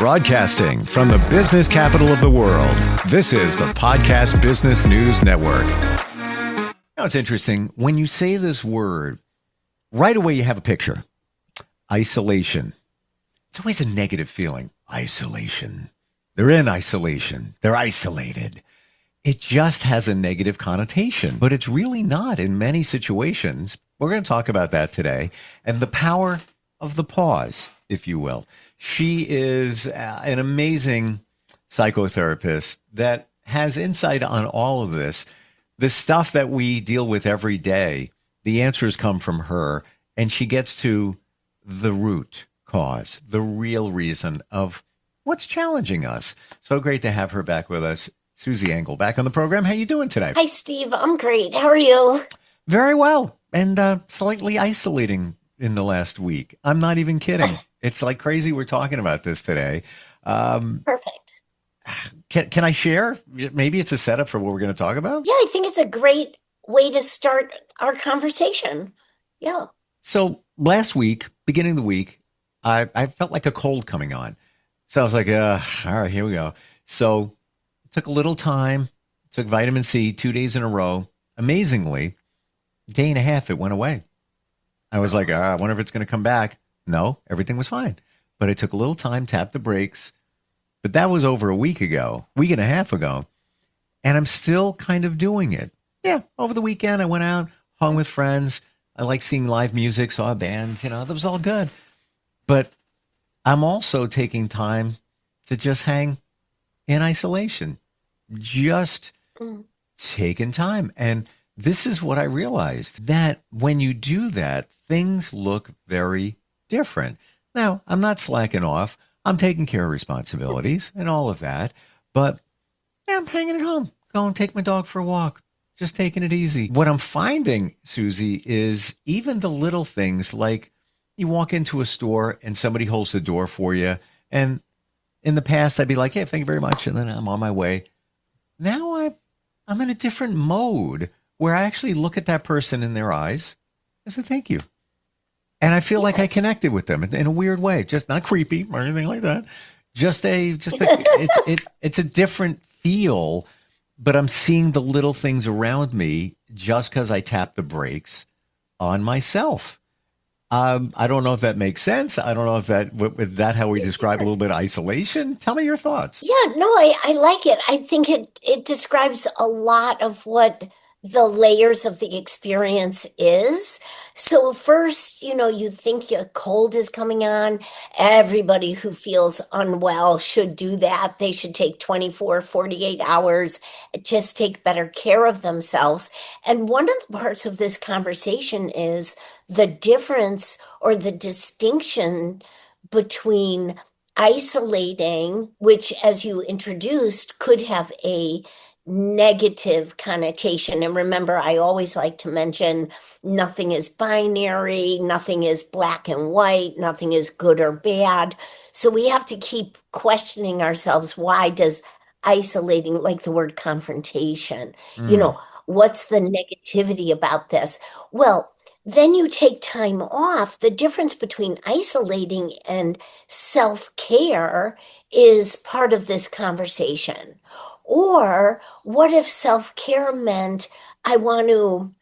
Broadcasting from the business capital of the world, this is the Podcast Business News Network. Now, it's interesting. When you say this word, right away you have a picture. Isolation. It's always a negative feeling. Isolation. They're in isolation. They're isolated. It just has a negative connotation, but it's really not in many situations. We're going to talk about that today and the power of the pause, if you will. She is an amazing psychotherapist that has insight on all of this. The stuff that we deal with every day, the answers come from her, and she gets to the root cause, the real reason of what's challenging us. So great to have her back with us. Susie Engel back on the program. How you doing today? Hi, Steve. I'm great. How are you? Very well, and slightly isolating in the last week. I'm not even kidding. It's like crazy we're talking about this today. Perfect. Can I share? Maybe it's a setup for what we're going to talk about? Yeah, I think it's a great way to start our conversation. Yeah. So last week, beginning of the week, I felt like a cold coming on. So I was like, all right, here we go. So it took a little time, took vitamin C 2 days in a row. Amazingly, a day and a half, it went away. I was like, I wonder if it's going to come back. No, everything was fine. But it took a little time, tapped the brakes. But that was over a week and a half ago. And I'm still kind of doing it. Yeah, over the weekend, I went out, hung with friends. I like seeing live music, saw a band, that was all good. But I'm also taking time to just hang in isolation, just taking time. And this is what I realized, that when you do that, things look very different. Now, I'm not slacking off. I'm taking care of responsibilities and all of that, but I'm hanging at home, going to take my dog for a walk, just taking it easy. What I'm finding, Susie, is even the little things, like you walk into a store and somebody holds the door for you. And in the past, I'd be like, hey, thank you very much. And then I'm on my way. Now I'm in a different mode where I actually look at that person in their eyes and say, thank you. And I feel like I connected with them in a weird way, just not creepy or anything like that. It's a different feel, but I'm seeing the little things around me just because I tap the brakes on myself. I don't know if that makes sense. I don't know if that how we describe a little bit of isolation. Tell me your thoughts. Yeah, no, I like it. I think it describes a lot of what the layers of the experience is. So first, you think a cold is coming on. Everybody who feels unwell should do that. They should take 24, 48 hours, just take better care of themselves. And one of the parts of this conversation is the difference or the distinction between isolating, which, as you introduced, could have a negative connotation. And remember, I always like to mention nothing is binary, nothing is black and white, nothing is good or bad. So we have to keep questioning ourselves. Why does isolating, like the word confrontation, what's the negativity about this? Well, then you take time off. The difference between isolating and self-care is part of this conversation. Or what if self-care meant I want to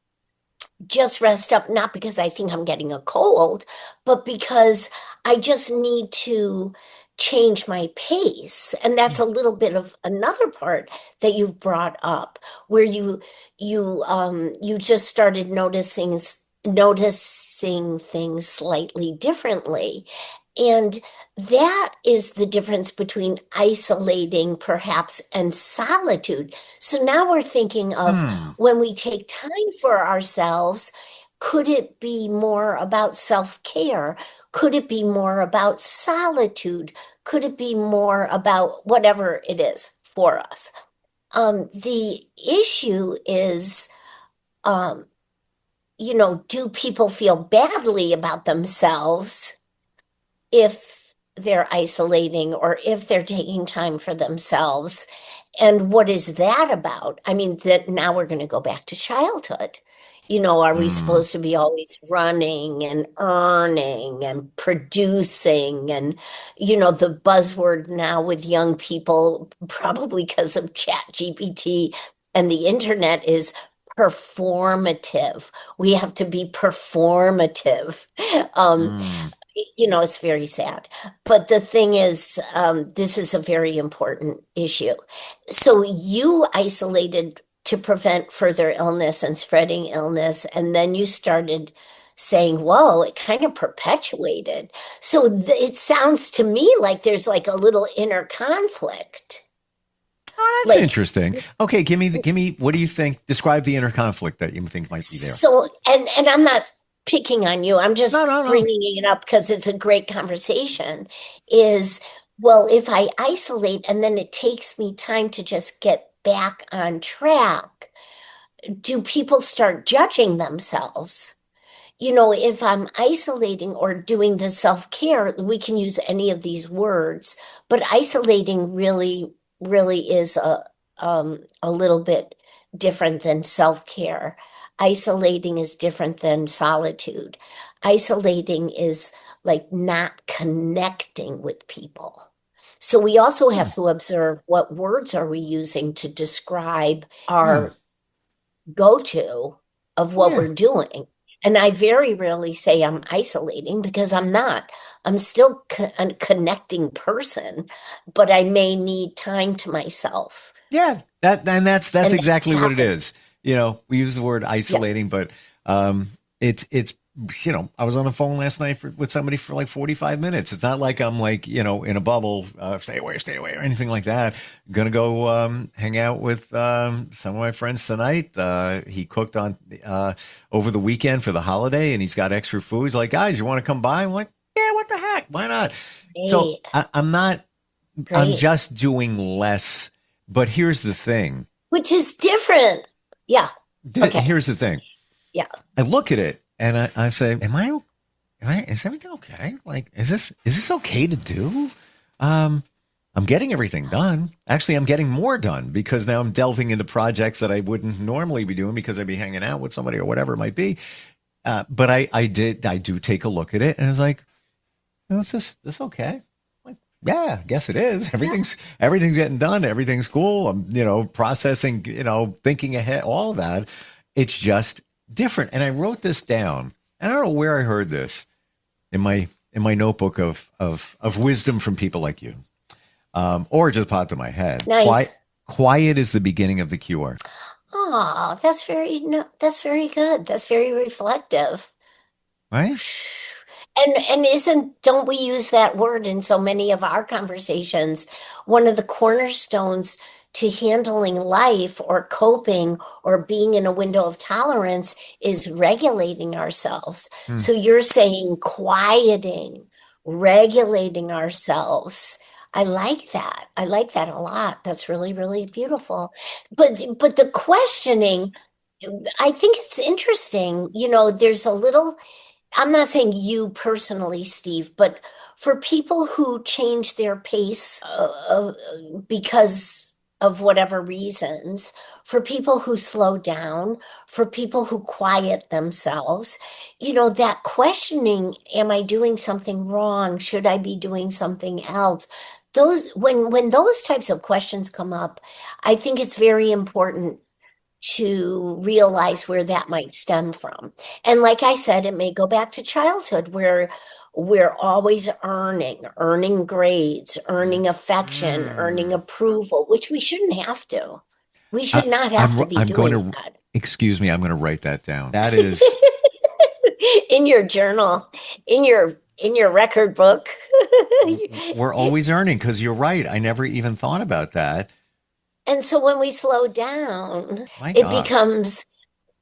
just rest up, not because I think I'm getting a cold, but because I just need to change my pace. And that's a little bit of another part that you've brought up, where you just started noticing things slightly differently. And that is the difference between isolating, perhaps, and solitude. So now we're thinking of when we take time for ourselves, could it be more about self-care? Could it be more about solitude? Could it be more about whatever it is for us? The issue is, do people feel badly about themselves if they're isolating or if they're taking time for themselves? And what is that about? I mean, that now we're going to go back to childhood. Are we Mm, supposed to be always running and earning and producing? And, the buzzword now with young people, probably because of Chat GPT and the internet, is performative. We have to be performative. Um, mm, it's very sad. But the thing is, this is a very important issue. So you isolated to prevent further illness and spreading illness, and then you started saying, whoa, it kind of perpetuated. So it sounds to me like there's like a little inner conflict. oh, that's Like, interesting. Okay, give me. What do you think? Describe the inner conflict that you think might be there. so, and I'm not picking on you. I'm No, just no, no. bringing it up because it's a great conversation. Is, well, if I isolate and then it takes me time to just get back on track, do people start judging themselves? If I'm isolating or doing the self-care, we can use any of these words, but isolating really is a little bit different than self-care. Isolating is different than solitude. Isolating is like not connecting with people. So we also Hmm, have to observe what words are we using to describe hmm, our go-to of what yeah, we're doing. And I very rarely say I'm isolating because I'm not. I'm still a connecting person, but I may need time to myself. yeah. That's And exactly that's what it how, is. We use the word yeah. isolating, but it's I was on the phone last night with somebody for like 45 minutes. It's not like I'm like in a bubble, stay away, or anything like that. Gonna go hang out with some of my friends tonight. He cooked on over the weekend for the holiday, and he's got extra food. He's like, guys, you want to come by? I'm like, yeah, what the heck? Why not? So Great, I'm not. I'm great. just doing less. But here's the thing. Which is different. Yeah. Okay. Here's the thing. Yeah. I look at it and I say, is everything okay? Like, is this okay to do? Um, I'm getting everything done. Actually, I'm getting more done because now I'm delving into projects that I wouldn't normally be doing because I'd be hanging out with somebody or whatever it might be. But I do take a look at it and I was like, is this okay? Like, yeah, I guess it is. Yeah. Everything's getting done. Everything's cool. I'm, processing, thinking ahead, all of that. It's just different. And I wrote this down. And I don't know where I heard this in my notebook of wisdom from people like you, or it just popped in my head. Nice. Quiet is the beginning of the cure, Oh, that's very, no, that's very good. That's very reflective. right? And don't we use that word in so many of our conversations? One of the cornerstones to handling life or coping or being in a window of tolerance is regulating ourselves. Hmm. So you're saying quieting, regulating ourselves. I like that. I like that a lot. That's really, really beautiful. But the questioning, I think it's interesting. There's a little, I'm not saying you personally, Steve, but for people who change their pace because of whatever reasons, for people who slow down, for people who quiet themselves, that questioning, am I doing something wrong? Should I be doing something else? When those types of questions come up, I think it's very important to realize where that might stem from. And like I said, it may go back to childhood where we're always earning grades, earning affection, earning Mm. approval, which we shouldn't have to. We I, should not have I'm to be I'm going doing to that. excuse me. I'm going to write that down. That is In your journal, in your record book. we're always earning because you're right. I never even thought about that. And so when we slow down, My it gosh. becomes,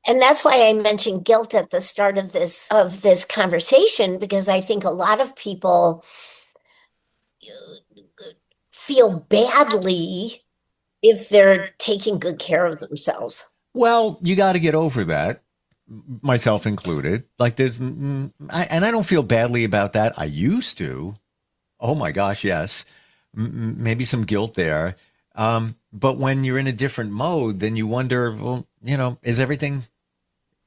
and that's why I mentioned guilt at the start of this conversation, because I think a lot of people feel badly if they're taking good care of themselves. Well, you got to get over that, myself included. Like and I don't feel badly about that. I used to. Oh my gosh, yes. Maybe some guilt there. But when you're in a different mode, then you wonder, well, is everything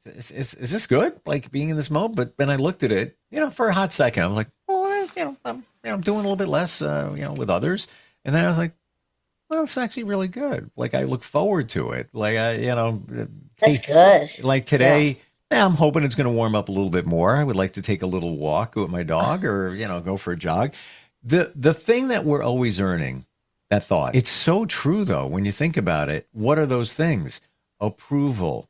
is this good? Like being in this mode? But then I looked at it, for a hot second. I was like, well, I'm doing a little bit less, with others. And then I was like, well, it's actually really good. Like I look forward to it. Like That's good. like Yeah. today, yeah, I'm hoping it's going to warm up a little bit more. I would like to take a little walk with my dog, or go for a jog. The thing that we're always earning, that thought, it's so true though. When you think about it, what are those things? Approval,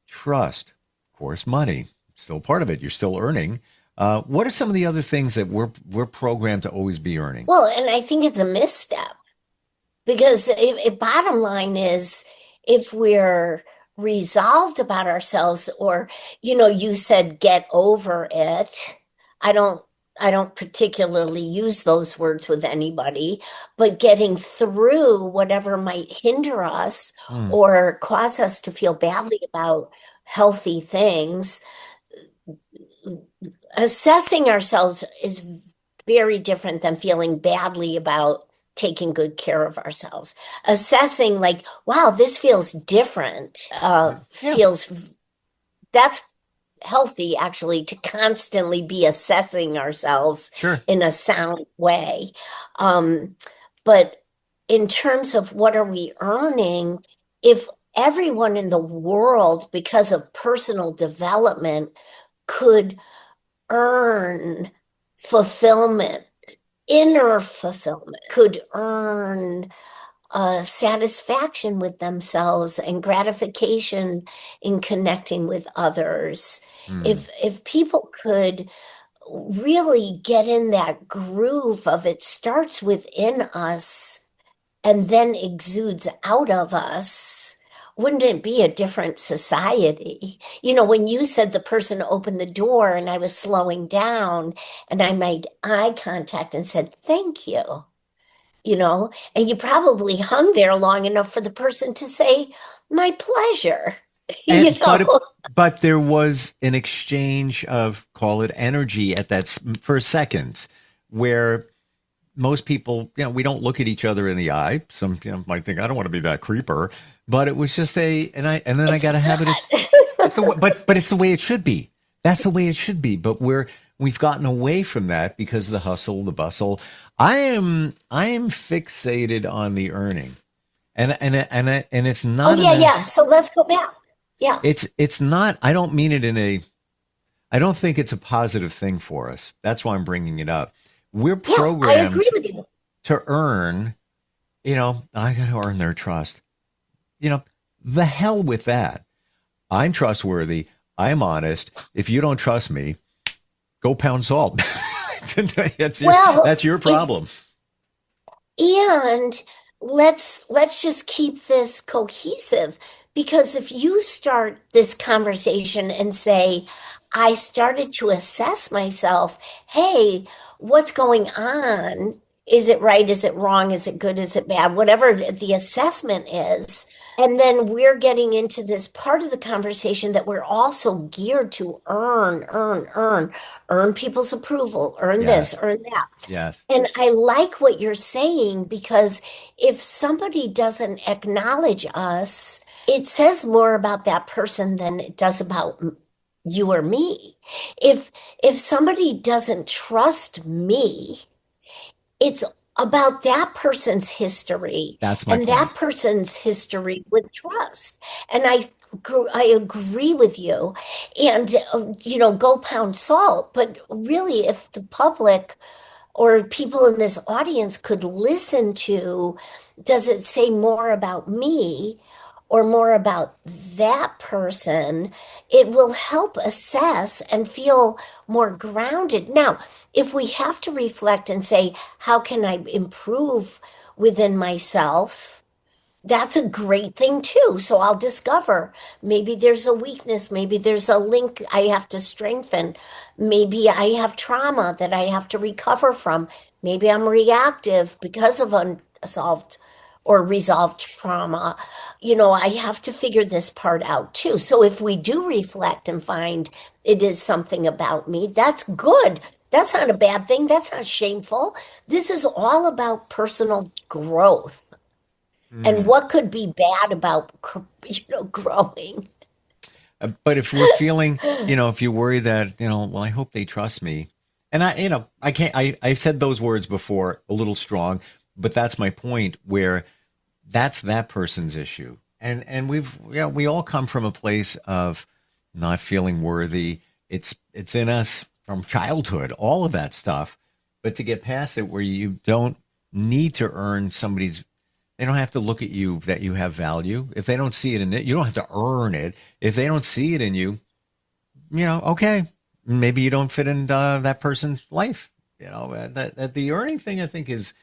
trust, of course, money, still part of it. You're still earning. What are some of the other things that we're programmed to always be earning? Well, and I think it's a misstep because if bottom line is if we're resolved about ourselves, or you said get over it. I don't I don't particularly use those words with anybody, but getting through whatever might hinder us Hmm. or cause us to feel badly about healthy things, assessing ourselves is very different than feeling badly about taking good care of ourselves. Assessing, like, wow, this feels different, Yeah, feels that's healthy actually, to constantly be assessing ourselves sure. in a sound way. Um, but in terms of what are we earning, if everyone in the world, because of personal development, could earn fulfillment, inner fulfillment, could earn satisfaction with themselves and gratification in connecting with others. Hmm. If people could really get in that groove of it starts within us and then exudes out of us, wouldn't it be a different society? When you said the person opened the door and I was slowing down and I made eye contact and said, thank you, and you probably hung there long enough for the person to say, my pleasure, you And know? but there was an exchange of, call it, energy at for a second, where most people, we don't look at each other in the eye. Some might think I don't want to be that creeper, but it was just and then I It's got a habit of it's not. but it's the way it should be. That's the way it should be. But we've gotten away from that because of the hustle, the bustle. I am fixated on the earning, and it's Oh, not in yeah, a yeah. So let's go back. Yeah. it's not. I don't mean it in a. I don't think it's a positive thing for us. That's why I'm bringing it up. We're Yeah, I agree programmed with you. to earn, I got to earn their trust. You know, the hell with that. I'm trustworthy. I'm honest. If you don't trust me, go pound salt. that's your Well, that's your problem. it's and let's just keep this cohesive, because if you start this conversation and say, I started to assess myself, hey, what's going on? Is it right? Is it wrong? Is it good? Is it bad? Whatever the assessment is. And then we're getting into this part of the conversation that we're also geared to earn people's approval, earn this, Yes. earn that. Yes. And I like what you're saying, because if somebody doesn't acknowledge us, it says more about that person than it does about you or me. If if somebody doesn't trust me, it's about that person's history That's my and point. that person's history with trust. And I agree with you. And go pound salt, but really, if the public or people in this audience could listen to, does it say more about me or more about that person? It will help assess and feel more grounded. Now, if we have to reflect and say, how can I improve within myself? That's a great thing too. So I'll discover maybe there's a weakness, maybe there's a link I have to strengthen. Maybe I have trauma that I have to recover from. Maybe I'm reactive because of unsolved or resolved trauma. I have to figure this part out too. So if we do reflect and find it is something about me, that's good. That's not a bad thing. That's not shameful. This is all about personal growth. And Hmm. what could be bad about growing? But if we're feeling, if you worry that, well, I hope they trust me. And I can't, I've said those words before, a little strong, but that's my point, where that's that person's issue. And we all come from a place of not feeling worthy. It's in us from childhood, all of that stuff. But to get past it, where you don't need to earn somebody's, they don't have to look at you that you have value. If they don't see it in it, you don't have to earn it. If they don't see it in you, okay, maybe you don't fit in that person's life. That the earning thing, I think, is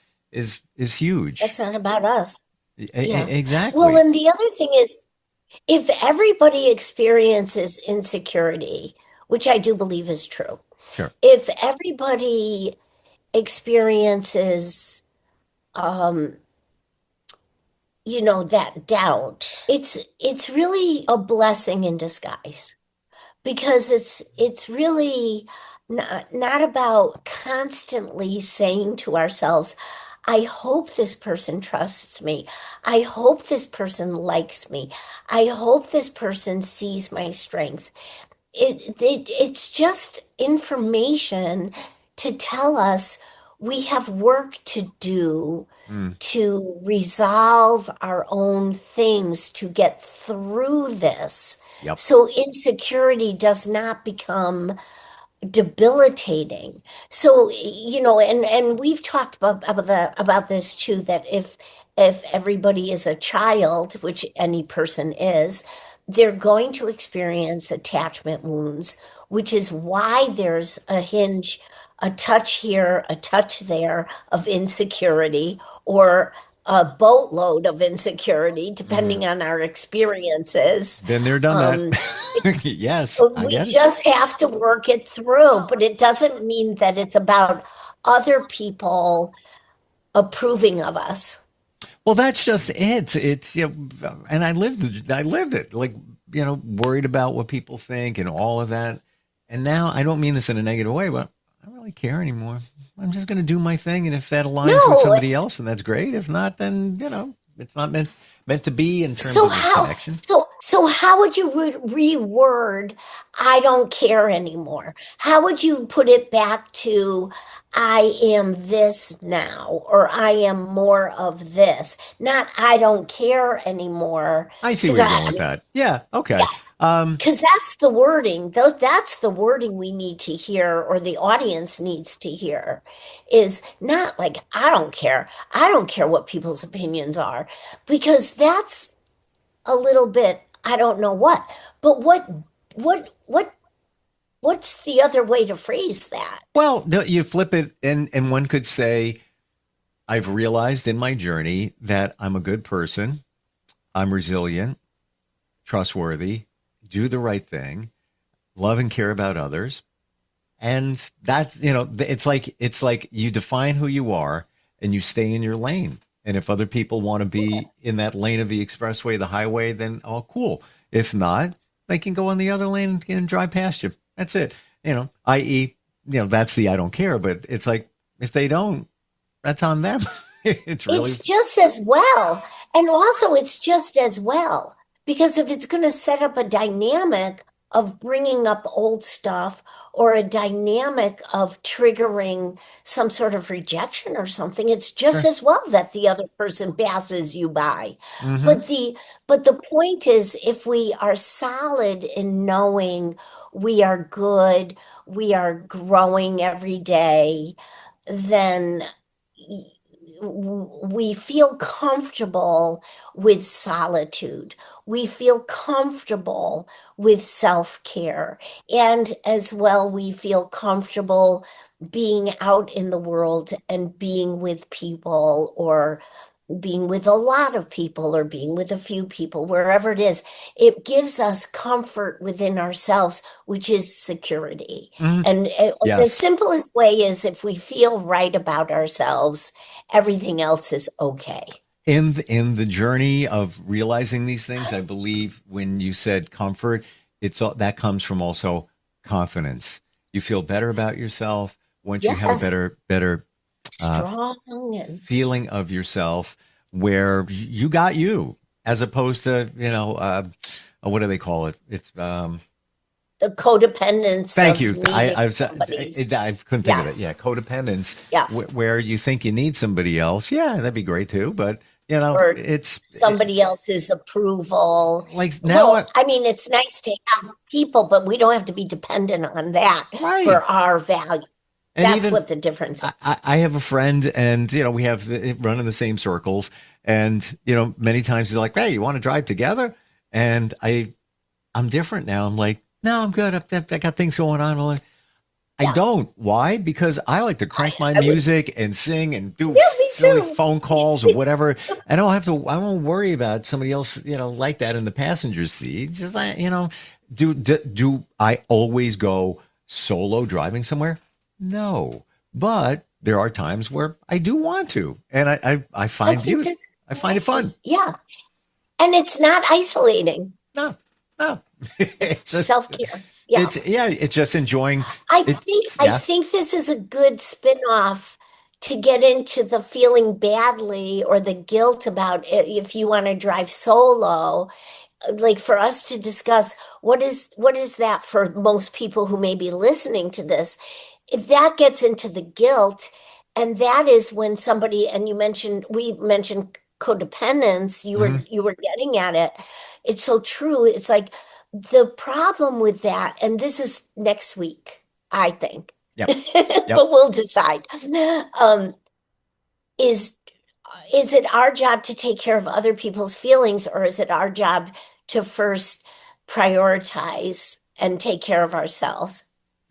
huge. That's not about us. Yeah. Exactly. Well, and the other thing is, if everybody experiences insecurity, which I do believe is true, Sure. if everybody experiences, that doubt, it's really a blessing in disguise, because it's really not about constantly saying to ourselves, I hope this person trusts me. I hope this person likes me. I hope this person sees my strengths. It's just information to tell us we have work to do to resolve our own things, to get through this. Yep. So insecurity does not become debilitating. So, and we've talked about this too, that if everybody is a child, which any person is, they're going to experience attachment wounds, which is why there's a hinge, a touch here, a touch there of insecurity, or a boatload of insecurity, depending on our experiences. Been there, done that. Yes, I We get it. just have to work it through, but it doesn't mean that it's about other people approving of us. Well, that's just it. It's and I lived it. Like, worried about what people think and all of that. And now I don't mean this in a negative way, but I don't really care anymore. I'm just going to do my thing, and if that aligns with somebody else, then that's great. If not, then it's not meant to be in terms of this connection. So how would you reword I don't care anymore? How would you put it back to I am this now, or I am more of this? Not I don't care anymore. I see where you're going with that. Yeah. Okay. Yeah. Because that's the wording. That's the wording we need to hear, or the audience needs to hear, is not like I don't care. I don't care what people's opinions are, because that's a little bit I don't know what. But what's the other way to phrase that? Well, you flip it, and one could say, I've realized in my journey that I'm a good person. I'm resilient, trustworthy, do the right thing, love and care about others. And that's, it's like you define who you are and you stay in your lane. And if other people want to be in that lane of the expressway, the highway, then cool. If not, they can go on the other lane and drive past you. That's it. I.e., that's the I don't care. But it's like, if they don't, that's on them. It's just as well. And also it's just as well, because if it's going to set up a dynamic of bringing up old stuff, or a dynamic of triggering some sort of rejection or something, it's just as well that the other person passes you by. Mm-hmm. But the point is, if we are solid in knowing we are good, we are growing every day, then we feel comfortable with solitude. We feel comfortable with self-care. And as well, we feel comfortable being out in the world and being with people, or being with a lot of people, or being with a few people, wherever it is. It gives us comfort within ourselves, which is security. Mm-hmm. And Yes. the simplest way is, if we feel right about ourselves, everything else is okay. In the journey of realizing these things, I believe when you said comfort, that comes from also confidence. You feel better about yourself once you have a better strong and feeling of yourself, where you got you, as opposed to what do they call it? It's The codependence thank of you. needing somebody's. I couldn't think of Yeah. it. Yeah, codependence. Yeah. Where you think you need somebody else. Yeah, that'd be great too. But Or it's somebody else's approval. like now. Well, I mean, it's nice to have people, but we don't have to be dependent on that Right. for our value. And That's even, what the difference is. I have a friend, and we have run in the same circles, and many times he's like, "Hey, you want to drive together?" And I'm different now. I'm like, "No, I'm good. I got things going on." I'm like, I don't. Why? Because I like to crank my music and sing and do silly too. phone calls or whatever. I won't worry about somebody else, like that in the passenger seat. Just like, do I always go solo driving somewhere? No. But there are times where I do want to. And I find I find it fun. Yeah. And it's not isolating. No. It's self-care. Yeah. It's just enjoying. I think this is a good spin-off to get into the feeling badly or the guilt about it if you want to drive solo. Like for us to discuss what is that for most people who may be listening to this. If that gets into the guilt, and that is when somebody, and we mentioned codependence, you were getting at it. It's so true. It's like the problem with that, and this is next week, I think. Yep. But we'll decide. Is it our job to take care of other people's feelings, or is it our job to first prioritize and take care of ourselves?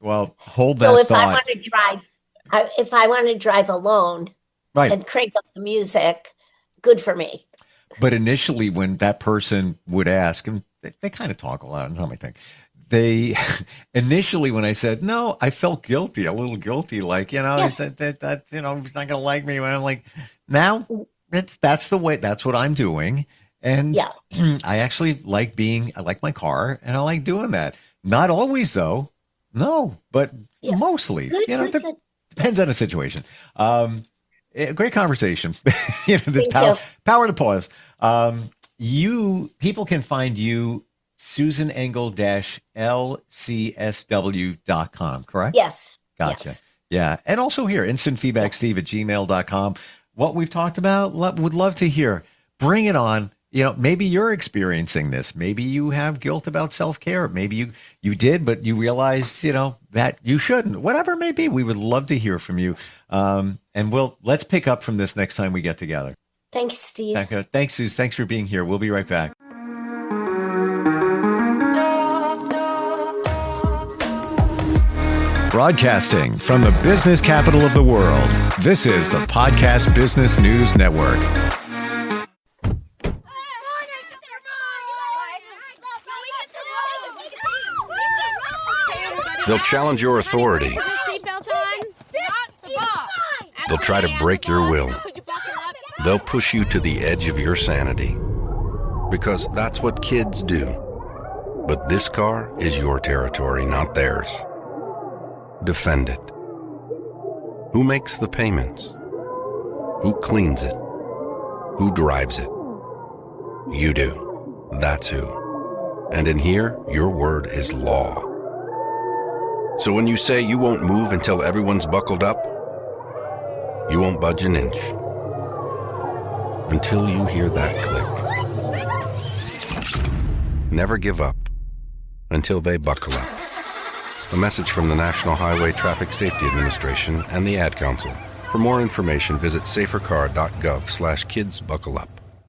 Well, hold that So if thought. I want to drive alone, Right. and crank up the music, good for me. But initially, when that person would ask, and they kind of talk a lot, and let me think. Initially, when I said no, I felt guilty, a little guilty, like he's not going to like me. When I'm like, now that's the way, that's what I'm doing, and I actually I like my car, and I like doing that. Not always, though. No, but mostly. Good. Depends on the situation. Great conversation. Power to pause. People can find you susanengel-lcsw.com, correct? Yes. Gotcha. Yes. Yeah. And also here, instantfeedbacksteve@gmail.com. What we've talked about, would love to hear. Bring it on. Maybe you're experiencing this. Maybe you have guilt about self-care. Maybe you did, but you realized, that you shouldn't. Whatever it may be, we would love to hear from you. And let's pick up from this next time we get together. Thanks, Steve. Thanks, Suze. Thanks for being here. We'll be right back. Broadcasting from the business capital of the world, this is the Podcast Business News Network. They'll challenge your authority. They'll try to break your will. They'll push you to the edge of your sanity. Because that's what kids do. But this car is your territory, not theirs. Defend it. Who makes the payments? Who cleans it? Who drives it? You do. That's who. And in here, your word is law. So when you say you won't move until everyone's buckled up, you won't budge an inch. Until you hear that click. Never give up until they buckle up. A message from the National Highway Traffic Safety Administration and the Ad Council. For more information, visit safercar.gov/kidsbuckleup.